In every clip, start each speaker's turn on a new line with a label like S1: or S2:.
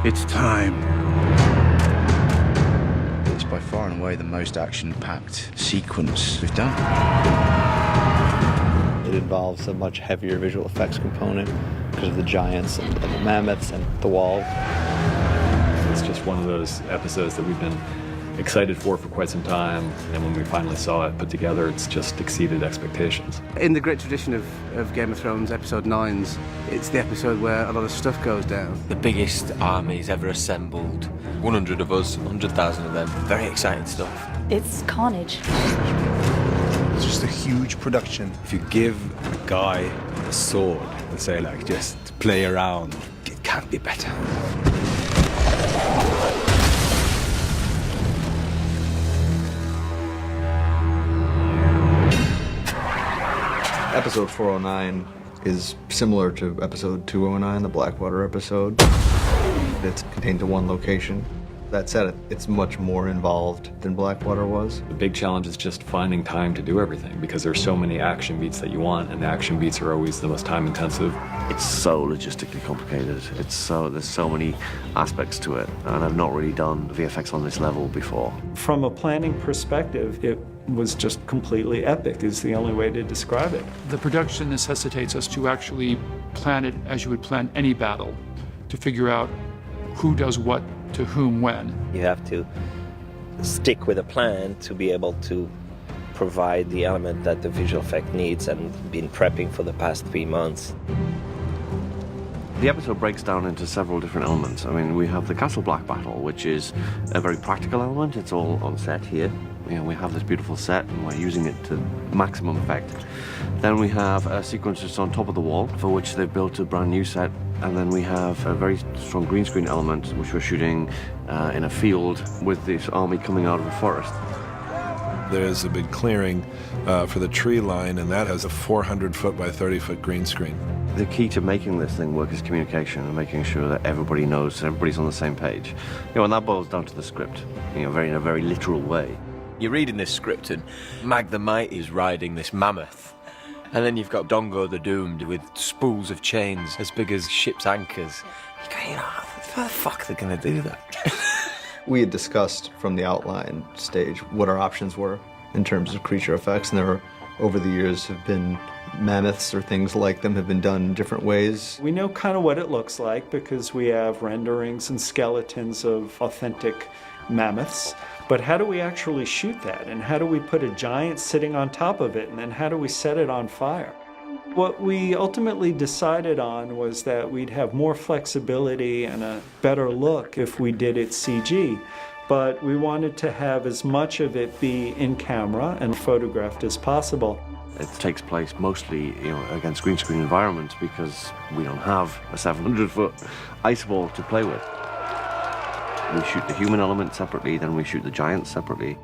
S1: It's time.
S2: It's by far and away the most action-packed sequence we've done.
S3: It involves a much heavier visual effects component because of the giants and the mammoths and the wall.
S4: It's just one of those episodes that we've been excited for quite some time, and when we finally saw it put together, it's just exceeded expectations.
S1: In the great tradition of Game of Thrones episode 9s, it's the episode where a lot of stuff goes down.
S5: The biggest armies ever assembled, 100 of us, 100,000 of them. Very exciting stuff.
S6: It's carnage.
S7: It's just a huge production.
S8: If you give a guy a sword and say, like, just play around, it can't be better.
S3: Episode 409 is similar to episode 209, the Blackwater episode. It's contained to one location. That said, it's much more involved than Blackwater was.
S4: The big challenge is just finding time to do everything, because there's so many action beats that you want, and the action beats are always the most time intensive.
S9: It's so logistically complicated. There's so many aspects to it, and I've not really done VFX on this level before.
S10: From a planning perspective, it was just completely epic, is the only way to describe it.
S11: The production necessitates us to actually plan it as you would plan any battle, to figure out who does what to whom when.
S12: You have to stick with a plan to be able to provide the element that the visual effect needs, and been prepping for the past 3 months.
S9: The episode breaks down into several different elements. I mean, we have the Castle Black battle, which is a very practical element. It's all on set here. You know, we have this beautiful set and we're using it to maximum effect. Then we have a sequence just on top of the wall, for which they've built a brand new set. And then we have a very strong green screen element, which we're shooting in a field with this army coming out of a forest.
S13: There's a big clearing for the tree line, and that has a 400-foot by 30-foot green screen.
S9: The key to making this thing work is communication and making sure that everybody knows, everybody's on the same page. You know, and that boils down to the script, you know, in a very literal way.
S5: You're reading this script and Mag the Mighty is riding this mammoth. And then you've got Dongo the Doomed with spools of chains as big as ship's anchors. You go, you know, how the fuck are they going to do that?
S3: We had discussed from the outline stage what our options were in terms of creature effects, and there are, over the years, have been mammoths or things like them have been done in different ways.
S10: We know kind of what it looks like because we have renderings and skeletons of authentic mammoths. But how do we actually shoot that? And how do we put a giant sitting on top of it? And then how do we set it on fire? What we ultimately decided on was that we'd have more flexibility and a better look if we did it CG. But we wanted to have as much of it be in camera and photographed as possible.
S9: It takes place mostly, you know, against green screen environments because we don't have a 700-foot ice wall to play with. We shoot the human element separately, then we shoot the giants separately,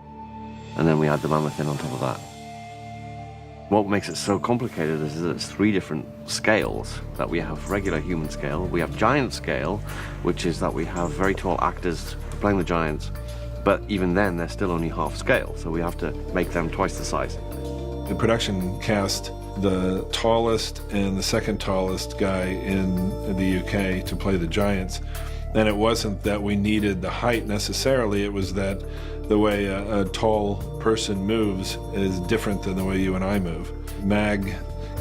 S9: and then we add the mammoth in on top of that. What makes it so complicated is that it's 3 different scales. That we have regular human scale, we have giant scale, which is that we have very tall actors playing the giants, but even then they're still only half scale, so we have to make them twice the size.
S13: The production cast the tallest and the second tallest guy in the UK to play the giants. And it wasn't that we needed the height necessarily, it was that the way a tall person moves is different than the way you and I move. Mag,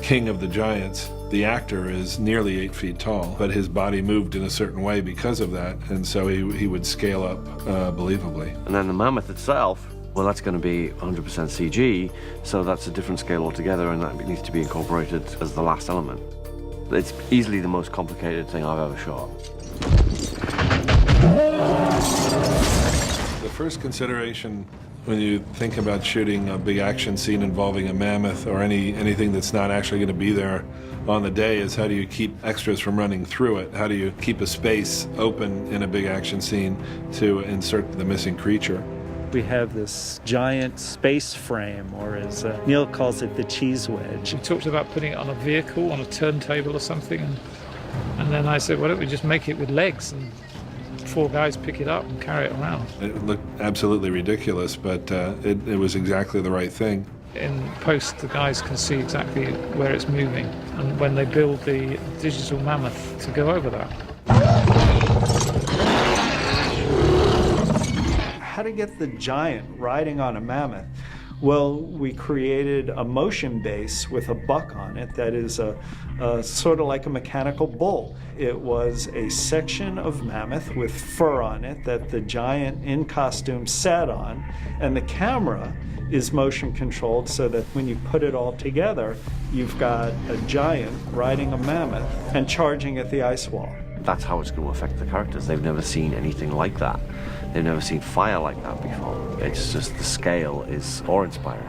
S13: King of the Giants, the actor is nearly 8 feet tall, but his body moved in a certain way because of that, and so he would scale up believably.
S9: And then the mammoth itself, well, that's going to be 100% CG, so that's a different scale altogether, and that needs to be incorporated as the last element. It's easily the most complicated thing I've ever shot.
S13: The first consideration when you think about shooting a big action scene involving a mammoth or anything that's not actually going to be there on the day is how do you keep extras from running through it? How do you keep a space open in a big action scene to insert the missing creature?
S10: We have this giant space frame, or as Neil calls it, the cheese wedge.
S11: We talked about putting it on a vehicle, on a turntable or something, and then I said, why don't we just make it with legs and 4 guys pick it up and carry it around.
S13: It looked absolutely ridiculous, but it was exactly the right thing.
S11: In post, the guys can see exactly where it's moving, and when they build the digital mammoth to go over that.
S10: how to get the giant riding on a mammoth. Well, we created a motion base with a buck on it that is a sort of like a mechanical bull. It was a section of mammoth with fur on it that the giant in costume sat on, and the camera is motion controlled so that when you put it all together, you've got a giant riding a mammoth and charging at the ice wall.
S9: That's how it's going to affect the characters. They've never seen anything like that. They've never seen fire like that before. It's just the scale is awe-inspiring.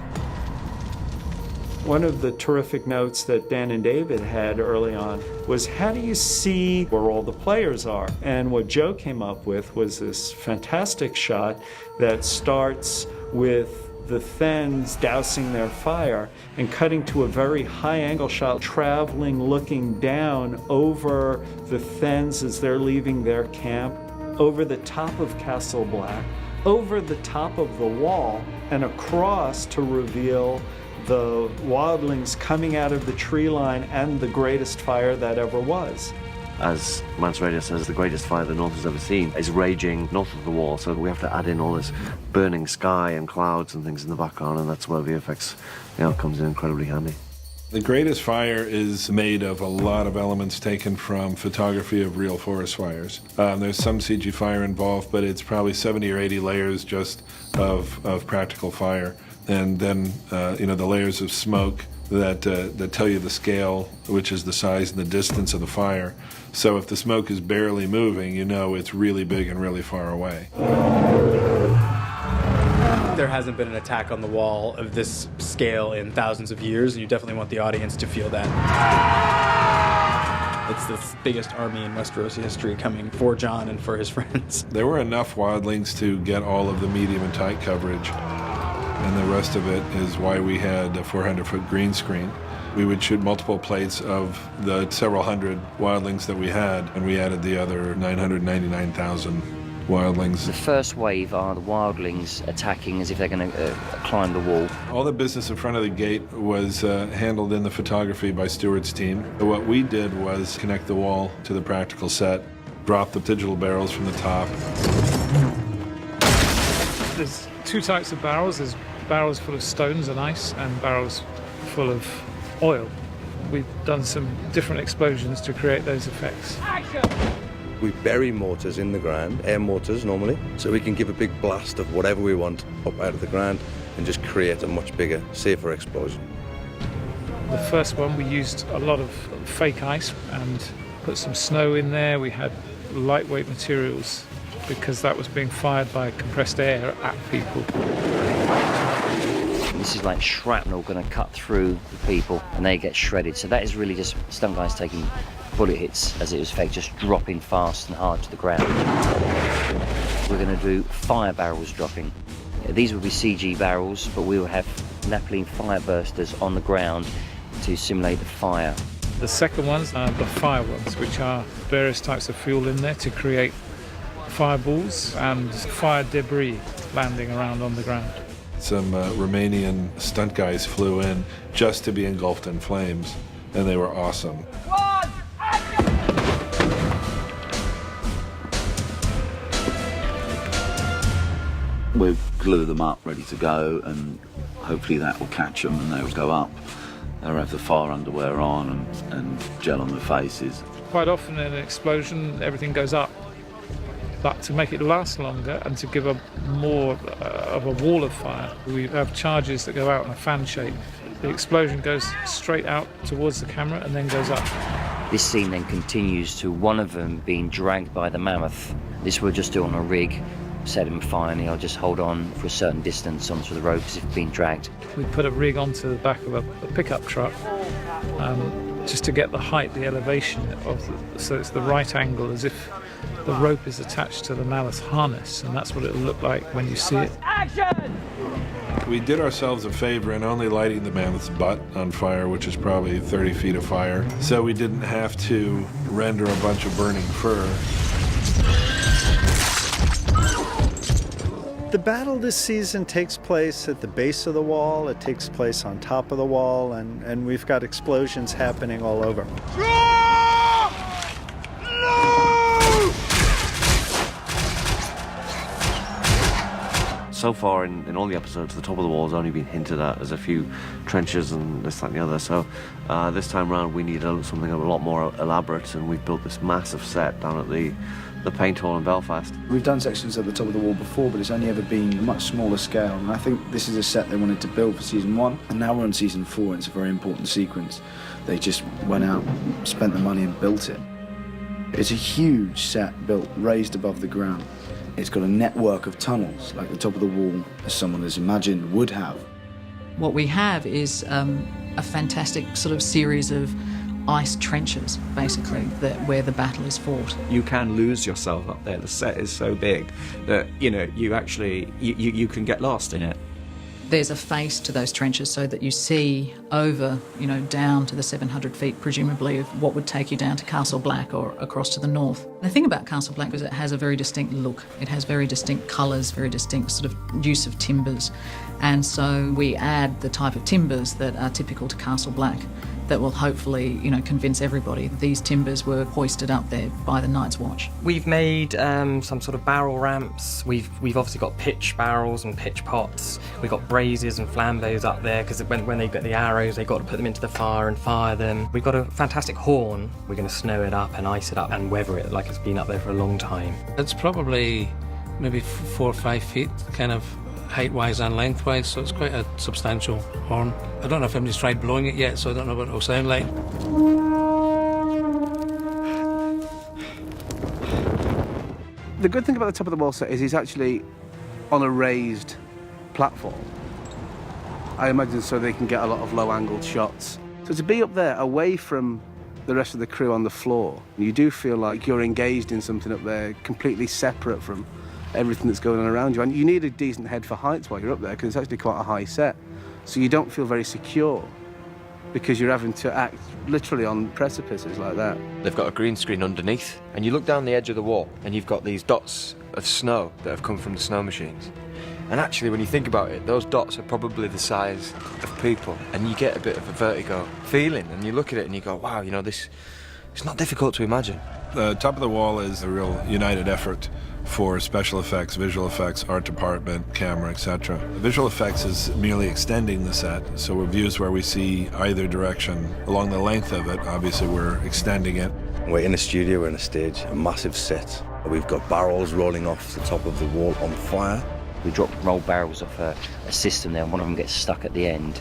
S10: One of the terrific notes that Dan and David had early on was, how do you see where all the players are? And what Joe came up with was this fantastic shot that starts with the Thenns dousing their fire and cutting to a very high angle shot, traveling, looking down over the Thenns as they're leaving their camp, over the top of Castle Black, over the top of the wall, and across to reveal the wildlings coming out of the tree line and the greatest fire that ever was.
S9: As Mance Rayder says, the greatest fire the North has ever seen is raging north of the wall, so we have to add in all this burning sky and clouds and things in the background, and that's where VFX comes in incredibly handy.
S13: The greatest fire is made of a lot of elements taken from photography of real forest fires. There's some CG fire involved, but it's probably 70 or 80 layers just of practical fire. And then, the layers of smoke that tell you the scale, which is the size and the distance of the fire. So if the smoke is barely moving, you know it's really big and really far away.
S6: There hasn't been an attack on the wall of this scale in thousands of years, and you definitely want the audience to feel that. It's the biggest army in Westerosi history coming for Jon and for his friends.
S13: There were enough wildlings to get all of the medium and tight coverage, and the rest of it is why we had a 400-foot green screen. We would shoot multiple plates of the several hundred wildlings that we had, and we added the other 999,000 wildlings.
S14: The first wave are the wildlings attacking as if they're going to climb the wall.
S13: All the business in front of the gate was handled in the photography by Stuart's team. What we did was connect the wall to the practical set, drop the digital barrels from the top.
S11: There's two types of barrels. There's barrels full of stones and ice and barrels full of oil. We've done some different explosions to create those effects.
S15: We bury mortars in the ground, air mortars normally, so we can give a big blast of whatever we want up out of the ground and just create a much bigger, safer explosion.
S11: The first one we used a lot of fake ice and put some snow in there. We had lightweight materials because that was being fired by compressed air at people.
S14: This is like shrapnel going to cut through the people and they get shredded. So that is really just stunt guys taking bullet hits as it was effect, just dropping fast and hard to the ground. We're going to do fire barrels dropping. These will be CG barrels, but we will have napalm fire bursters on the ground to simulate the fire.
S11: The second ones are the fire ones, which are various types of fuel in there to create fireballs and fire debris landing around on the ground.
S13: Some Romanian stunt guys flew in just to be engulfed in flames, and they were awesome.
S16: We'll glue them up, ready to go, and hopefully that will catch them and they'll go up. They'll have the fire underwear on and gel on their faces.
S11: Quite often in an explosion, everything goes up. But to make it last longer and to give a more of a wall of fire, we have charges that go out in a fan shape. The explosion goes straight out towards the camera and then goes up.
S14: This scene then continues to one of them being dragged by the mammoth. This we'll just do on a rig, set him fire, and he'll just hold on for a certain distance onto the rope as if being dragged.
S11: We put a rig onto the back of a pickup truck just to get the height, the elevation so it's the right angle, as if the rope is attached to the mammoth harness, and that's what it'll look like when you see it.
S13: Action! We did ourselves a favor in only lighting the mammoth's butt on fire, which is probably 30 feet of fire, so we didn't have to render a bunch of burning fur.
S10: The battle this season takes place at the base of the wall, it takes place on top of the wall, and we've got explosions happening all over.
S9: So far in all the episodes, the top of the wall has only been hinted at as a few trenches and this, that and the other. So this time round we need something a lot more elaborate, and we've built this massive set down at the Paint Hall in Belfast.
S2: We've done sections at the top of the wall before, but it's only ever been a much smaller scale, and I think this is a set they wanted to build for season 1, and now we're on season 4, and it's a very important sequence. They just went out, spent the money and built it. It's a huge set built, raised above the ground. It's got a network of tunnels, like the top of the wall, as someone has imagined would have.
S17: What we have is a fantastic sort of series of ice trenches, basically, where the battle is fought.
S18: You can lose yourself up there. The set is so big that, you know, you actually, you can get lost in it.
S17: There's a face to those trenches so that you see over, you know, down to the 700 feet, presumably, of what would take you down to Castle Black or across to the north. The thing about Castle Black is it has a very distinct look. It has very distinct colours, very distinct sort of use of timbers. And so we add the type of timbers that are typical to Castle Black that will hopefully, you know, convince everybody that these timbers were hoisted up there by the Night's Watch.
S19: We've made some sort of barrel ramps. We've obviously got pitch barrels and pitch pots. We've got braziers and flambeaux up there because when they get the arrows, they've got to put them into the fire and fire them. We've got a fantastic horn. We're going to snow it up and ice it up and weather it like it's been up there for a long time.
S20: It's probably maybe 4 or 5 feet, kind of height-wise and lengthwise, so it's quite a substantial horn. I don't know if anybody's tried blowing it yet, so I don't know what it'll sound like.
S1: The good thing about the top of the wall set is it's actually on a raised platform. I imagine so they can get a lot of low-angled shots. So to be up there, away from the rest of the crew on the floor, you do feel like you're engaged in something up there completely separate from everything that's going on around you. And you need a decent head for heights while you're up there because it's actually quite a high set. So you don't feel very secure because you're having to act literally on precipices like that.
S5: They've got a green screen underneath, and you look down the edge of the wall and you've got these dots of snow that have come from the snow machines. And actually, when you think about it, those dots are probably the size of people, and you get a bit of a vertigo feeling, and you look at it and you go, wow, you know, it's not difficult to imagine.
S13: The top of the wall is a real united effort for special effects, visual effects, art department, camera, etc. Visual effects is merely extending the set, so with views where we see either direction along the length of it, obviously we're extending it.
S15: We're in a studio, we're in a stage, a massive set. We've got barrels rolling off the top of the wall on fire.
S14: We drop rolled barrels off a system there, and one of them gets stuck at the end.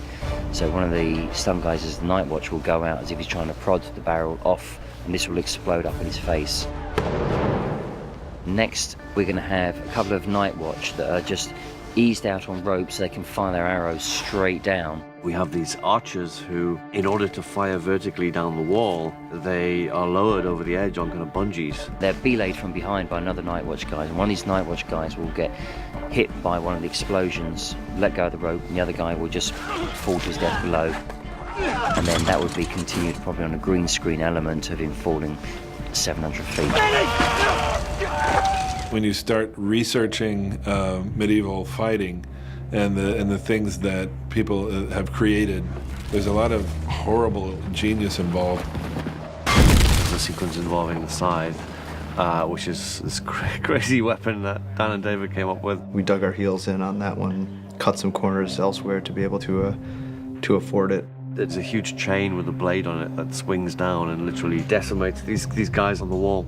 S14: So one of the stunt guys, as the Night Watch, will go out as if he's trying to prod the barrel off, and this will explode up in his face. Next, we're going to have a couple of Night Watch that are just eased out on ropes so they can fire their arrows straight down.
S9: We have these archers who, in order to fire vertically down the wall, they are lowered over the edge on kind of bungees.
S14: They're belayed from behind by another Night Watch guy, and one of these Night Watch guys will get hit by one of the explosions, let go of the rope, and the other guy will just fall to his death below. And then that would be continued probably on a green screen element of him falling 700 feet.
S13: When you start researching medieval fighting and the things that people have created, there's a lot of horrible genius involved.
S9: There's a sequence involving the scythe, which is this crazy weapon that Dan and David came up with.
S3: We dug our heels in on that one, cut some corners elsewhere to be able to afford it.
S9: There's a huge chain with a blade on it that swings down and literally decimates these guys on the wall.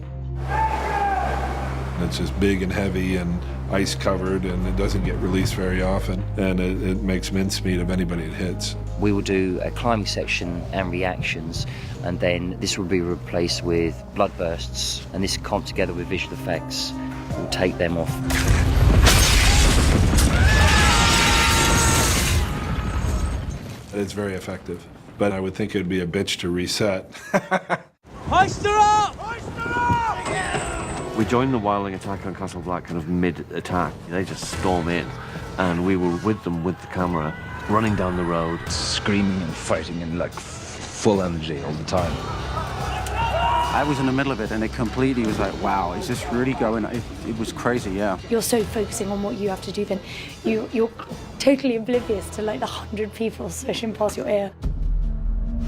S13: It's just big and heavy and ice covered, and it doesn't get released very often, and it makes mincemeat of anybody it hits.
S14: We will do a climbing section and reactions, and then this will be replaced with blood bursts, and this comped together with visual effects will take them off.
S13: It's very effective, but I would think it would be a bitch to reset.
S21: Hoist her up! Hoist her up!
S9: We joined the wildling attack on Castle Black kind of mid-attack. They just storm in, and we were with them with the camera, running down the road.
S2: Screaming and fighting in like full energy all the time.
S1: I was in the middle of it, and it completely was like, wow, is this really going? It was crazy, yeah.
S22: You're so focusing on what you have to do, then you're totally oblivious to like the 100 people swishing past your ear.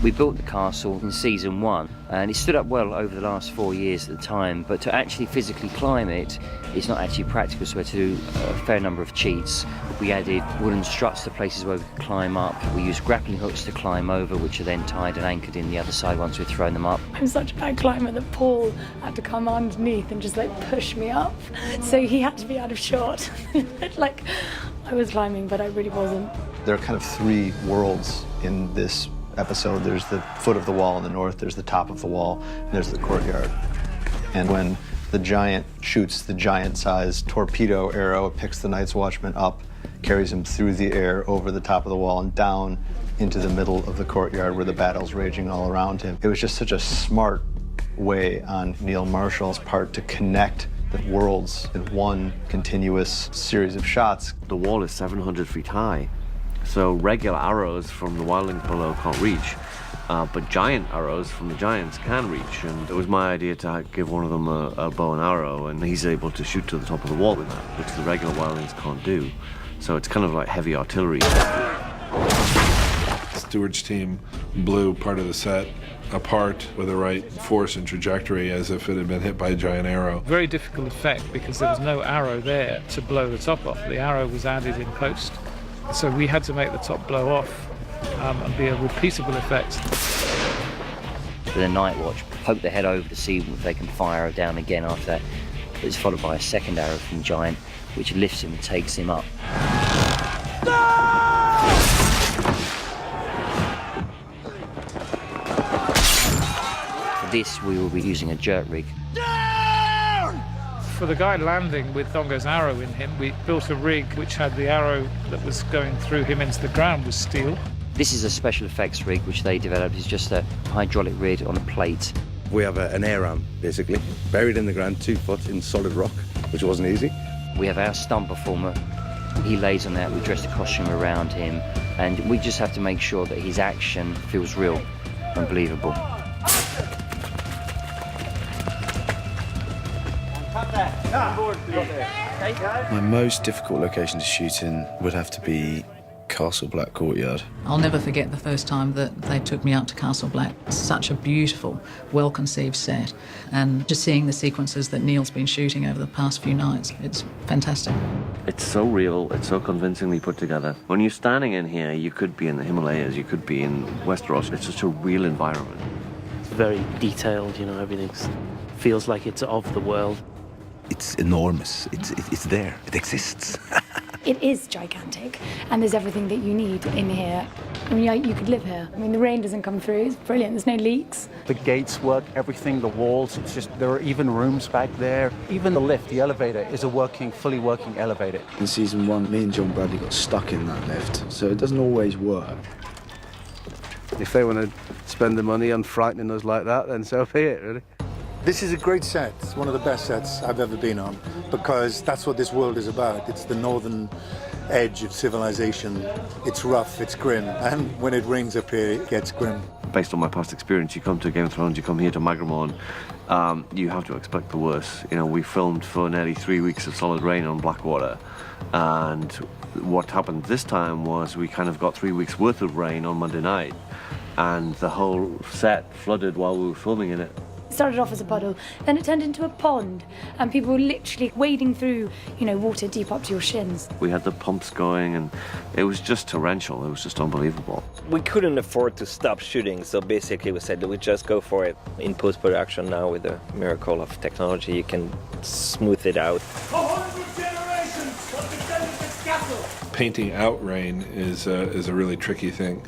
S14: We built the castle in season 1 and it stood up well over the last 4 years at the time, but to actually physically climb it, it's not actually practical, so we had to do a fair number of cheats. We added wooden struts to places where we could climb up. We used grappling hooks to climb over, which are then tied and anchored in the other side once we'd thrown them up.
S22: I'm such a bad climber that Paul had to come underneath and just like push me up. So he had to be out of shot. Like I was climbing, but I really wasn't.
S3: There are kind of 3 worlds in this episode. There's the foot of the wall in the north, there's the top of the wall, and there's the courtyard. And when the giant shoots the giant-sized torpedo arrow, it picks the Night's Watchman up, carries him through the air over the top of the wall and down into the middle of the courtyard where the battle's raging all around him. It was just such a smart way on Neil Marshall's part to connect the worlds in one continuous series of shots.
S9: The wall is 700 feet high, so regular arrows from the wildlings below can't reach, but giant arrows from the giants can reach. And it was my idea to give one of them a bow and arrow, and he's able to shoot to the top of the wall with that, which the regular wildlings can't do. So it's kind of like heavy artillery.
S13: Stewart's team blew part of the set apart with the right force and trajectory as if it had been hit by a giant arrow.
S11: Very difficult effect because there was no arrow there to blow the top off. The arrow was added in post. So we had to make the top blow off and be a repeatable effect.
S14: For the Night Watch, poke the head over to see if they can fire down again after that. It's followed by a second arrow from Giant, which lifts him and takes him up. For this, we will be using a jerk rig.
S11: For the guy landing with Thongo's arrow in him, we built a rig which had the arrow that was going through him into the ground was steel.
S14: This is a special effects rig which they developed. It's just a hydraulic rig on a plate.
S15: We have an air ram, basically, buried in the ground 2 foot in solid rock, which wasn't easy.
S14: We have our stunt performer. He lays on that. We dress the costume around him, and we just have to make sure that his action feels real and believable.
S2: My most difficult location to shoot in would have to be Castle Black Courtyard.
S17: I'll never forget the first time that they took me up to Castle Black. Such a beautiful, well-conceived set. And just seeing the sequences that Neil's been shooting over the past few nights, it's fantastic.
S9: It's so real, it's so convincingly put together. When you're standing in here, you could be in the Himalayas, you could be in Westeros. It's just a real environment.
S7: It's very detailed, you know, everything feels like it's of the world.
S15: It's enormous. It's there. It exists.
S22: It is gigantic, and there's everything that you need in here. I mean, you could live here. I mean, the rain doesn't come through. It's brilliant. There's no leaks.
S8: The gates work, everything, the walls. It's just, there are even rooms back there. Even the lift, the elevator, is a fully working elevator.
S2: In season 1, me and John Bradley got stuck in that lift, so it doesn't always work.
S1: If they want to spend the money on frightening us like that, then so be it, really.
S23: This is a great set. It's one of the best sets I've ever been on, because that's what this world is about. It's the northern edge of civilization. It's rough, it's grim, and when it rains up here, it gets grim.
S9: Based on my past experience, you come to Game of Thrones, you come here to Magramorn, you have to expect the worst. You know, we filmed for nearly 3 weeks of solid rain on Blackwater, and what happened this time was we kind of got 3 weeks worth of rain on Monday night, and the whole set flooded while we were filming in it.
S22: It started off as a puddle, then it turned into a pond, and people were literally wading through, water deep up to your shins.
S9: We had the pumps going, and it was just torrential. It was just unbelievable.
S12: We couldn't afford to stop shooting, so basically we said that we just go for it. In post-production now, with the miracle of technology, you can smooth it out.
S13: Painting out rain is a really tricky thing.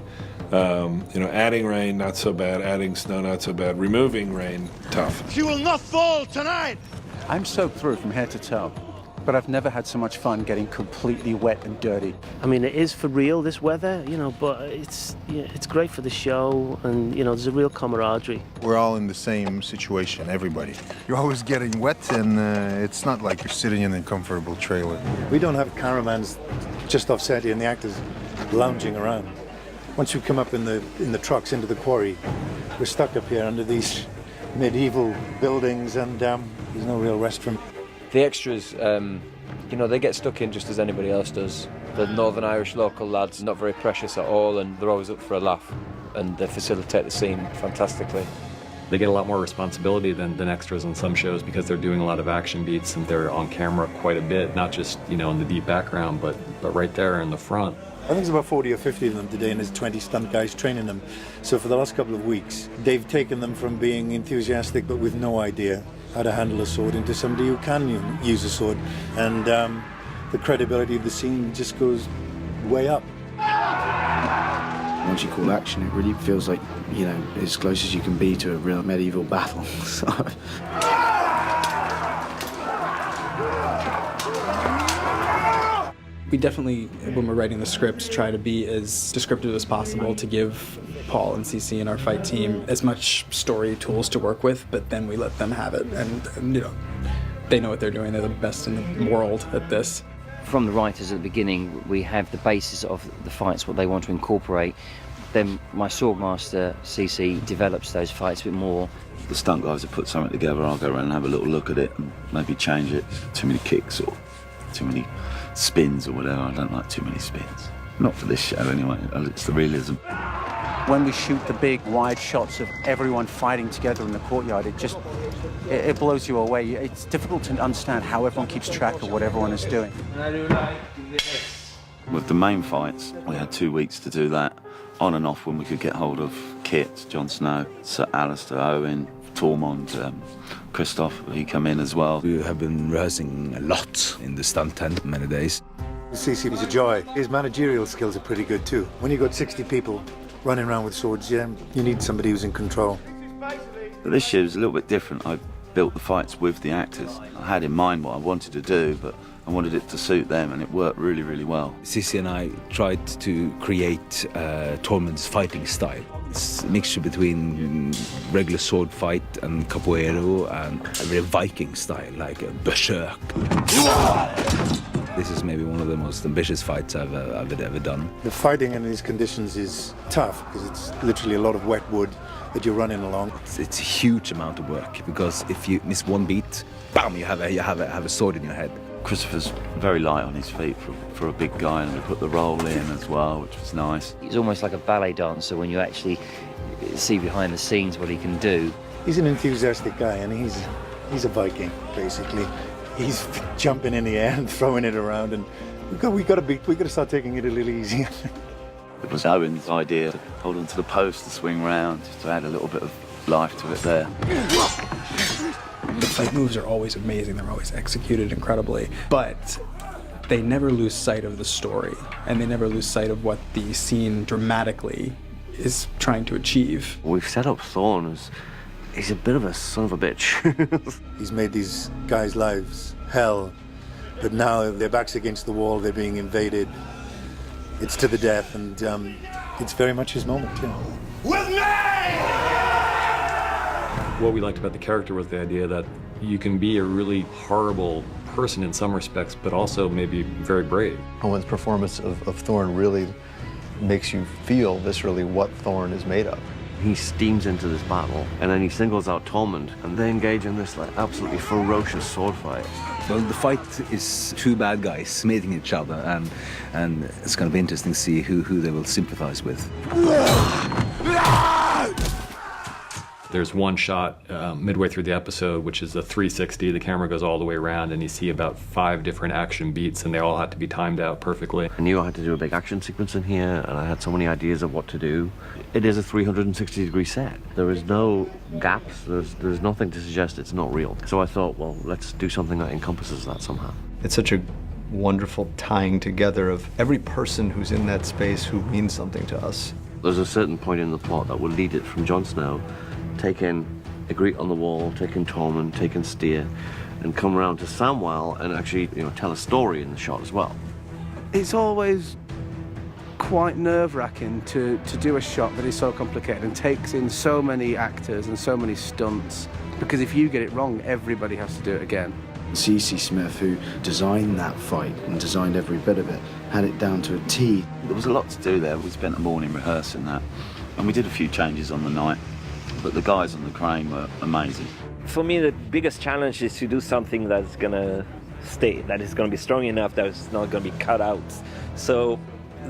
S13: Adding rain, not so bad. Adding snow, not so bad. Removing rain, tough.
S21: She will not fall tonight!
S8: I'm soaked through from head to toe, but I've never had so much fun getting completely wet and dirty.
S7: I mean, it is for real, this weather, but it's great for the show, and, there's a real camaraderie.
S24: We're all in the same situation, everybody. You're always getting wet, and it's not like you're sitting in a comfortable trailer.
S23: We don't have caravans just off set here and the actors lounging around. Once we come up in the trucks into the quarry, we're stuck up here under these medieval buildings, and there's no real restroom.
S5: The extras, they get stuck in just as anybody else does. The Northern Irish local lads, not very precious at all, and they're always up for a laugh.
S4: and they facilitate the scene fantastically.
S6: They get a lot more responsibility than extras on some shows because they're doing a lot of action beats and they're on camera quite a bit, not just, you know, in the deep background, but right there in the front.
S23: I think there's about 40 or 50 of them today, and there's 20 stunt guys training them. So for the last couple of weeks, they've taken them from being enthusiastic but with no idea how to handle a sword into somebody who can use a sword. And the credibility of the scene just goes way up.
S2: Once you call action, it really feels like, you know, as close as you can be to a real medieval battle. So.
S10: We definitely, when we're writing the scripts, try to be as descriptive as possible to give Paul and Cece and our fight team as much story tools to work with, but then we let them have it, and you know, they know what they're doing. They're the best in the world at this.
S14: From the writers at the beginning, we have the basis of the fights, what they want to incorporate. Then my swordmaster, CC, develops those fights a bit more.
S16: The stunt guys have put something together, I'll go around and have a little look at it and maybe change it. Too many kicks or too many spins or whatever. I don't like too many spins. Not for this show anyway, it's the realism.
S8: When we shoot the big wide shots of everyone fighting together in the courtyard, it blows you away. It's difficult to understand how everyone keeps track of what everyone is doing.
S16: With the main fights, we had 2 weeks to do that, on and off when we could get hold of Kit, Jon Snow, Sir Alistair, Owen, Tormund, Christoph, he come in as well.
S25: We have been rehearsing a lot in the stunt tent many days.
S23: CC is a joy. His managerial skills are pretty good too. When you've got 60 people running around with swords, yeah, you need somebody who's in control.
S16: But this year was a little bit different. I built the fights with the actors. I had in mind what I wanted to do, but I wanted it to suit them, and it worked really, really well.
S25: Cece and I tried to create Tormund's fighting style. It's a mixture between regular sword fight and capoeira and a real Viking style, like a berserk. This is maybe one of the most ambitious fights I've ever done.
S23: The fighting in these conditions is tough because it's literally a lot of wet wood that you're running along.
S25: It's a huge amount of work because if you miss one beat, bam, you have a sword in your head.
S16: Christopher's very light on his feet for a big guy, and we put the roll in as well, which was nice.
S14: He's almost like a ballet dancer when you actually see behind the scenes what he can do.
S23: He's an enthusiastic guy, and he's a Viking, basically. He's jumping in the air and throwing it around, and we got to start taking it a little easier.
S16: It was Owen's idea to hold on to the post to swing round, just to add a little bit of life to it there.
S10: The fight moves are always amazing, they're always executed incredibly, but they never lose sight of the story, and they never lose sight of what the scene dramatically is trying to achieve.
S9: We've set up Thorn as he's a bit of a son of a bitch.
S23: He's made these guys' lives hell, but now their backs against the wall, they're being invaded. It's to the death, and it's very much his moment, yeah.
S6: With me! What we liked about the character was the idea that you can be a really horrible person in some respects, but also maybe very brave.
S3: Owen's performance of Thorn really makes you feel viscerally what Thorn is made of. He steams into this battle, and then he singles out Tormund, and they engage in this like absolutely ferocious sword fight.
S25: Well, the fight is two bad guys meeting each other, and it's going to be interesting to see who they will sympathize with.
S6: There's one shot midway through the episode, which is a 360. The camera goes all the way around, and you see about 5 different action beats, and they all had to be timed out perfectly.
S9: I knew I had to do a big action sequence in here, and I had so many ideas of what to do. It is a 360-degree set. There is no gaps. There's nothing to suggest it's not real. So I thought, well, let's do something that encompasses that somehow.
S3: It's such a wonderful tying together of every person who's in that space who means something to us.
S9: There's a certain point in the plot that will lead it from Jon Snow, take in Ygritte on the wall, take in Tormund, take in Styr, and come around to Samwell and actually, tell a story in the shot as well.
S1: It's always quite nerve-wracking to do a shot that is so complicated and takes in so many actors and so many stunts, because if you get it wrong, everybody has to do it again.
S2: Cece Smith, who designed that fight and designed every bit of it, had it down to a T.
S16: There was a lot to do there. We spent the morning rehearsing that, and we did a few changes on the night. But the guys on the crane were amazing.
S12: For me, the biggest challenge is to do something that's gonna stay, that is gonna be strong enough, that it's not gonna be cut out. So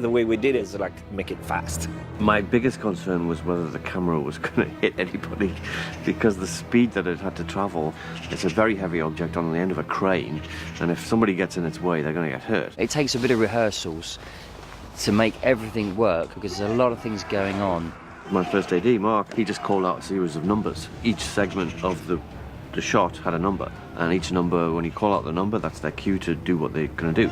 S12: the way we did it is like make it fast.
S9: My biggest concern was whether the camera was going to hit anybody, because the speed that it had to travel, it's a very heavy object on the end of a crane, and if somebody gets in its way, they're going to get hurt.
S14: It takes a bit of rehearsals to make everything work because there's a lot of things going on.
S9: My first AD, Mark, he just called out a series of numbers. Each segment of the shot had a number, and each number, when you call out the number, that's their cue to do what they're going to do.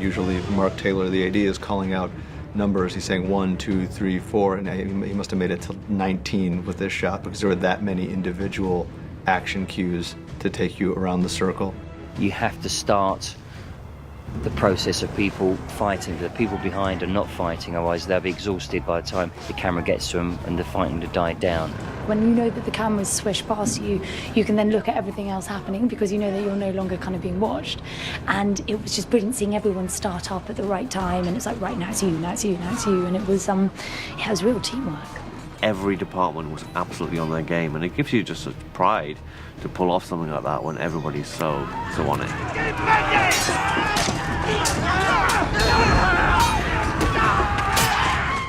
S3: Usually Mark Taylor, the AD, is calling out numbers. He's saying 1, 2, 3, 4, and he must have made it to 19 with this shot because there were that many individual action cues to take you around the circle.
S14: You have to start the process of people fighting. The people behind are not fighting, otherwise they'll be exhausted by the time the camera gets to them and the fighting to die down.
S22: When you know that the cameras swish past you, you can then look at everything else happening because you know that you're no longer kind of being watched. And it was just brilliant seeing everyone start up at the right time, and it's like, right, now it's you, now it's you, now it's you, and it was real teamwork. Every
S9: department was absolutely on their game, and it gives you just such pride to pull off something like that when everybody's so on it.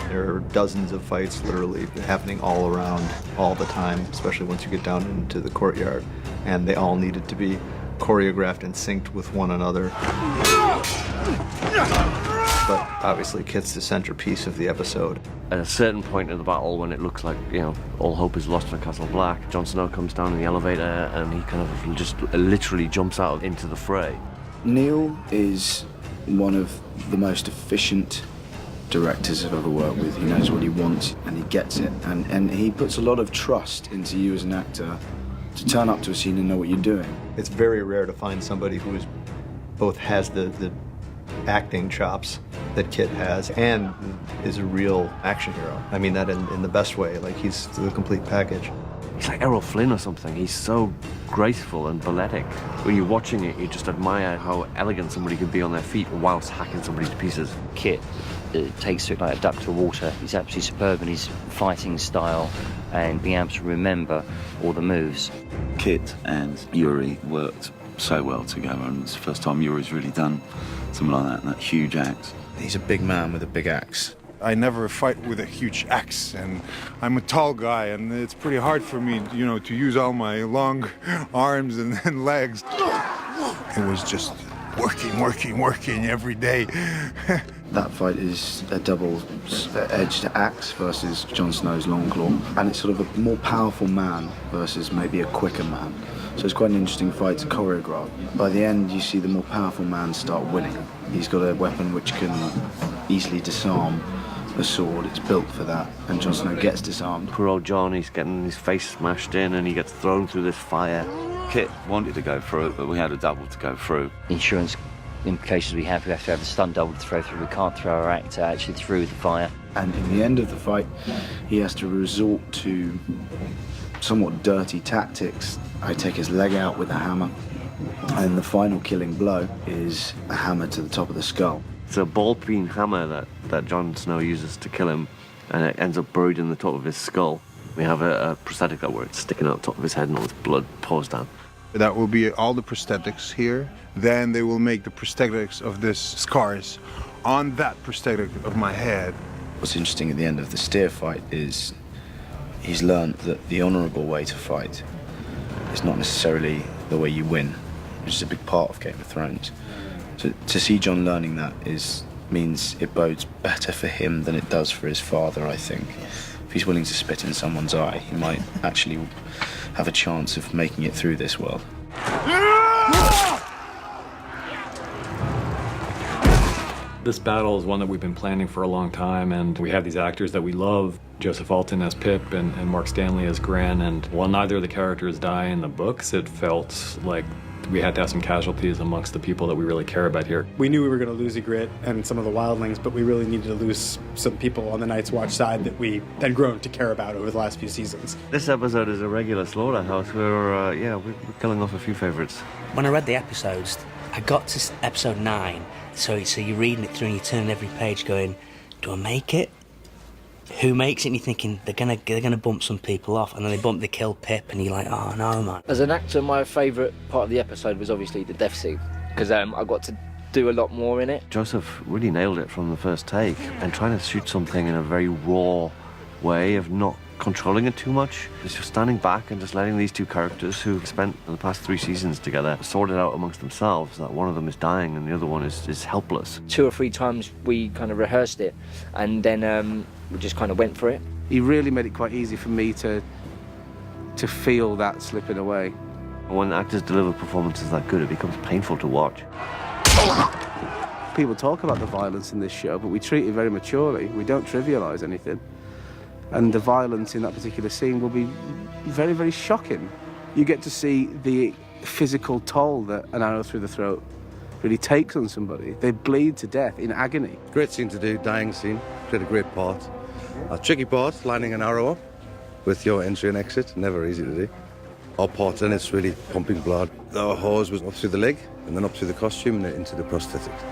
S3: There are dozens of fights literally happening all around all the time, especially once you get down into the courtyard, and they all needed to be choreographed and synced with one another. But obviously Kit's the centerpiece of the episode.
S9: At a certain point in the battle, when it looks like, all hope is lost for Castle Black, Jon Snow comes down in the elevator and he kind of just literally jumps out into the fray.
S2: Neil is one of the most efficient directors I've ever worked with. He knows what he wants and he gets it. And he puts a lot of trust into you as an actor to turn up to a scene and know what you're doing.
S3: It's very rare to find somebody who is both has the acting chops that Kit has and is a real action hero. I mean that in the best way, like he's the complete package.
S9: He's like Errol Flynn or something. He's so graceful and balletic. When you're watching it, you just admire how elegant somebody can be on their feet whilst hacking somebody to pieces.
S14: Kit takes to it like a duck to water. He's absolutely superb in his fighting style and being able to remember all the moves.
S16: Kit and Yuri worked so well together, and it's the first time Yuri's really done something like that huge axe.
S2: He's a big man with a big axe.
S24: I never fight with a huge axe, and I'm a tall guy, and it's pretty hard for me, to use all my long arms and legs. It was just working every day.
S2: That fight is a double-edged axe versus Jon Snow's long claw, and it's sort of a more powerful man versus maybe a quicker man. So it's quite an interesting fight to choreograph. By the end, you see the more powerful man start winning. He's got a weapon which can easily disarm a sword. It's built for that, and Jon Snow gets disarmed.
S9: Poor old Jon, he's getting his face smashed in and he gets thrown through this fire.
S16: Kit wanted to go through it, but we had a double to go through.
S14: Insurance implications we have to have a stunt double to throw through. We can't throw our actor actually through the fire.
S2: And in the end of the fight, he has to resort to somewhat dirty tactics. I take his leg out with a hammer, and the final killing blow is a hammer to the top of the skull.
S9: It's a ball-peen hammer that Jon Snow uses to kill him, and it ends up buried in the top of his skull. We have a prosthetic that where it's sticking out the top of his head and all this blood pours down.
S24: That will be all the prosthetics here. Then they will make the prosthetics of this scars on that prosthetic of my head.
S2: What's interesting at the end of the steer fight is he's learned that the honourable way to fight is not necessarily the way you win, which is a big part of Game of Thrones. So to see Jon learning that means it bodes better for him than it does for his father, I think. If he's willing to spit in someone's eye, he might actually have a chance of making it through this world.
S6: This battle is one that we've been planning for a long time, and we have these actors that we love. Joseph Alton as Pip and Mark Stanley as Gren, and while neither of the characters die in the books, it felt like we had to have some casualties amongst the people that we really care about here.
S10: We knew we were going to lose Ygritte and some of the wildlings, but we really needed to lose some people on the Night's Watch side that we had grown to care about over the last few seasons.
S9: This episode is a regular slaughterhouse. We're killing off a few favourites.
S11: When I read the episodes, I got to episode 9, so you're reading it through and you're turning every page going, do I make it? Who makes it? And you're thinking, they're gonna bump some people off, and then they kill Pip, and you're like, oh no, man.
S17: As an actor, my favourite part of the episode was obviously the death scene, because I got to
S15: do a lot more in it.
S9: Joseph really nailed it from the first take, and trying to shoot something in a very raw way of not controlling it too much. It's just standing back and just letting these two characters who've spent the past 3 seasons together sort it out amongst themselves, that one of them is dying and the other one is helpless.
S15: 2 or 3 times we kind of rehearsed it, and then we just kind of went for it.
S1: He really made it quite easy for me to feel that slipping away.
S9: When actors deliver performances that good, it becomes painful to watch.
S1: People talk about the violence in this show, but we treat it very maturely. We don't trivialise anything. And the violence in that particular scene will be very, very shocking. You get to see the physical toll that an arrow through the throat really takes on somebody. They bleed to death in agony.
S17: Great scene to do, dying scene. Played a great part. A tricky part, lining an arrow up with your entry and exit, never easy to do. Our part in it's really pumping blood. Our hose was up through the leg and then up through the costume and then into the prosthetics.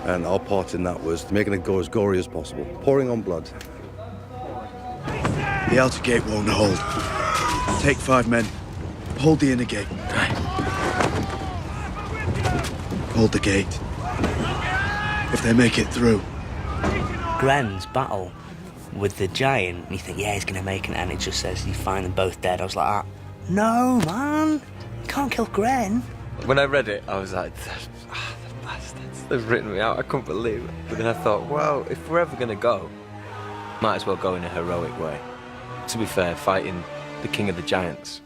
S17: And our part in that was making it go as gory as possible, pouring on blood.
S18: The outer gate won't hold. Take 5 men. Hold the inner gate. Hold the gate. If they make it through.
S11: Gren's battle with the giant, you think, yeah, he's going to make it, and it just says you find them both dead. I was like, no, man, you can't kill Gren.
S5: When I read it, I was like, the bastards, they've written me out, I couldn't believe it. But then I thought, well, if we're ever going to go, might as well go in a heroic way. To be fair, fighting the king of the giants,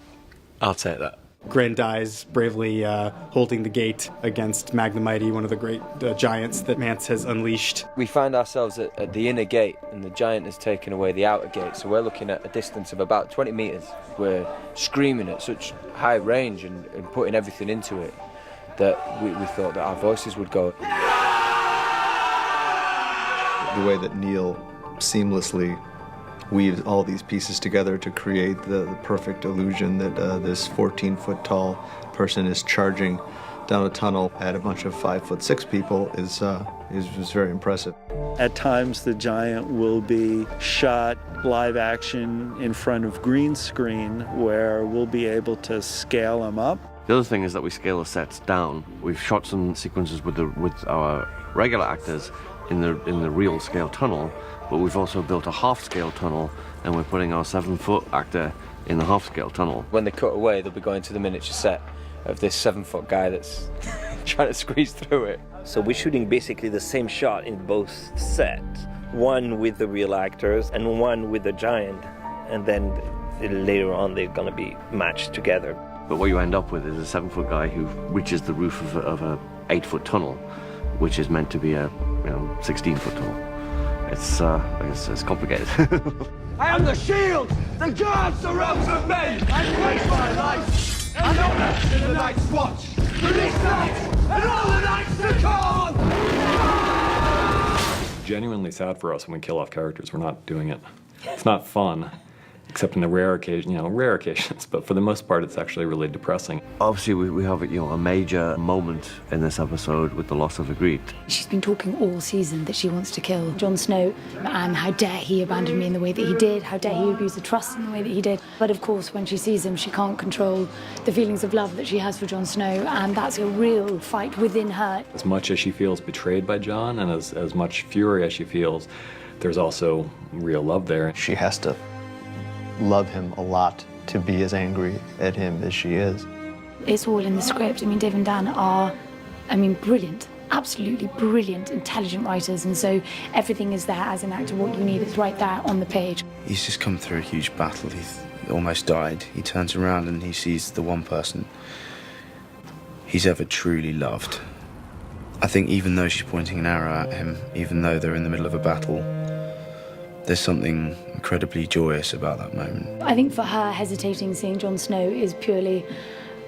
S5: I'll take that.
S10: Gren dies bravely holding the gate against Mag the Mighty, one of the great giants that Mance has unleashed.
S5: We find ourselves at the inner gate, and the giant has taken away the outer gate, so we're looking at a distance of about 20 metres. We're screaming at such high range and putting everything into it that we thought that our voices would go.
S3: The way that Neil seamlessly weaves all these pieces together to create the perfect illusion that this 14-foot tall person is charging down a tunnel at a bunch of 5'6" people is very impressive.
S19: At times the giant will be shot live action in front of green screen where we'll be able to scale them up.
S9: The other thing is that we scale the sets down. We've shot some sequences with our regular actors in the real scale tunnel, but we've also built a half-scale tunnel, and we're putting our 7-foot actor in the half-scale tunnel.
S5: When they cut away, they'll be going to the miniature set of this 7-foot guy that's trying to squeeze through it.
S12: So we're shooting basically the same shot in both sets, one with the real actors and one with the giant, and then later on they're gonna be matched together.
S9: But what you end up with is a 7-foot guy who reaches the roof of a 8-foot tunnel, which is meant to be a 16-foot tunnel. It's complicated.
S21: I am the shield that guards the realms of men. I place my life and honor in the night's watch. For this night and all the nights to come.
S6: Genuinely sad for us when we kill off characters. We're not doing it. It's not fun. Except in the rare occasions, but for the most part, it's actually really depressing.
S9: Obviously, we have a major moment in this episode with the loss of Ygritte.
S22: She's been talking all season that she wants to kill Jon Snow, and how dare he abandon me in the way that he did, how dare he abuse the trust in the way that he did. But of course, when she sees him, she can't control the feelings of love that she has for Jon Snow, and that's a real fight within her.
S6: As much as she feels betrayed by Jon, and as much fury as she feels, there's also real love there.
S3: She has to love him a lot to be as angry at him as she is.
S22: It's all in the script. I mean, Dave and Dan are, brilliant, absolutely brilliant, intelligent writers, and so everything is there as an actor. What you need is right there on the page.
S2: He's just come through a huge battle. He's almost died. He turns around and he sees the one person he's ever truly loved. I think even though she's pointing an arrow at him, even though they're in the middle of a battle, there's something incredibly joyous about that moment.
S22: I think for her, hesitating seeing Jon Snow is purely,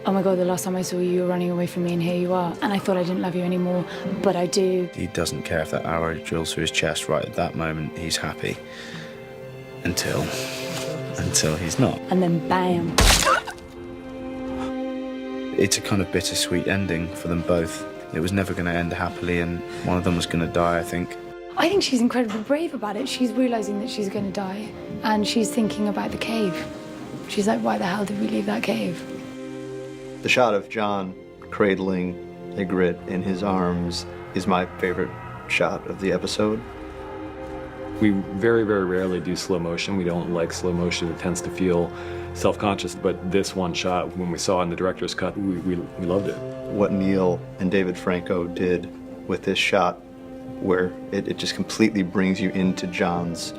S22: oh my God, the last time I saw you, you were running away from me and here you are. And I thought I didn't love you anymore, but I do.
S2: He doesn't care if that arrow drills through his chest. Right at that moment, he's happy. Until he's not.
S22: And then bam.
S2: It's a kind of bittersweet ending for them both. It was never going to end happily, and one of them was going to die, I think.
S22: I think she's incredibly brave about it. She's realising that she's going to die, and she's thinking about the cave. She's like, why the hell did we leave that cave?
S3: The shot of Jon cradling Ygritte in his arms is my favorite shot of the episode.
S6: We very, very rarely do slow motion. We don't like slow motion. It tends to feel self-conscious, but this one shot, when we saw it in the director's cut, we loved it.
S3: What Neil and David Franco did with this shot, where it just completely brings you into John's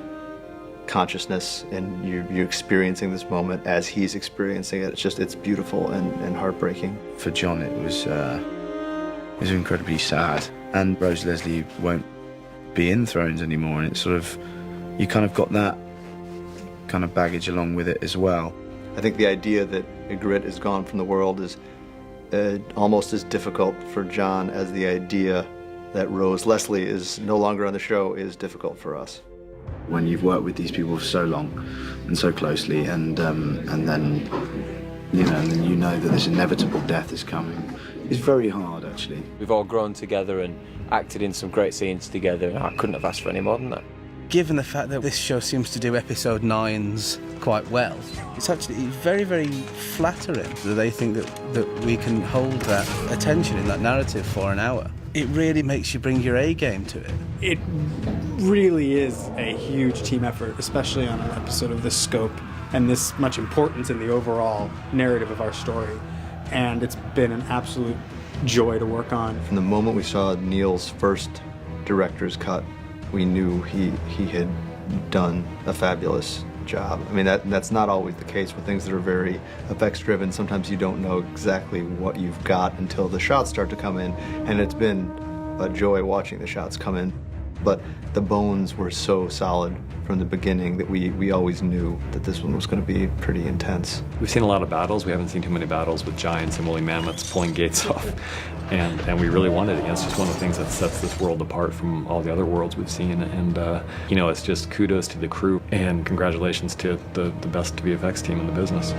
S3: consciousness, and you're experiencing this moment as he's experiencing it. It's beautiful and heartbreaking.
S2: For John, it was incredibly sad, and Rose Leslie won't be in Thrones anymore, and it's sort of, you kind of got that kind of baggage along with it as well.
S3: I think the idea that Ygritte is gone from the world is almost as difficult for John as the idea that Rose Leslie is no longer on the show is difficult for us.
S2: When you've worked with these people for so long and so closely, and then you know that this inevitable death is coming, it's very hard, actually.
S5: We've all grown together and acted in some great scenes together. I couldn't have asked for any more than that.
S1: Given the fact that this show seems to do episode 9s quite well, it's actually very, very flattering that they think that we can hold that attention in that narrative for an hour. It really makes you bring your A game to it.
S10: It really is a huge team effort, especially on an episode of this scope and this much importance in the overall narrative of our story. And it's been an absolute joy to work on.
S3: From the moment we saw Neil's first director's cut, we knew he had done a fabulous job. I mean, that's not always the case with things that are very effects-driven. Sometimes you don't know exactly what you've got until the shots start to come in, and it's been a joy watching the shots come in. But the bones were so solid from the beginning that we always knew that this one was going to be pretty intense.
S6: We've seen a lot of battles. We haven't seen too many battles with giants and woolly mammoths pulling gates off. And we really wanted it. It's just one of the things that sets this world apart from all the other worlds we've seen. And, it's just kudos to the crew and congratulations to the best VFX team in the business.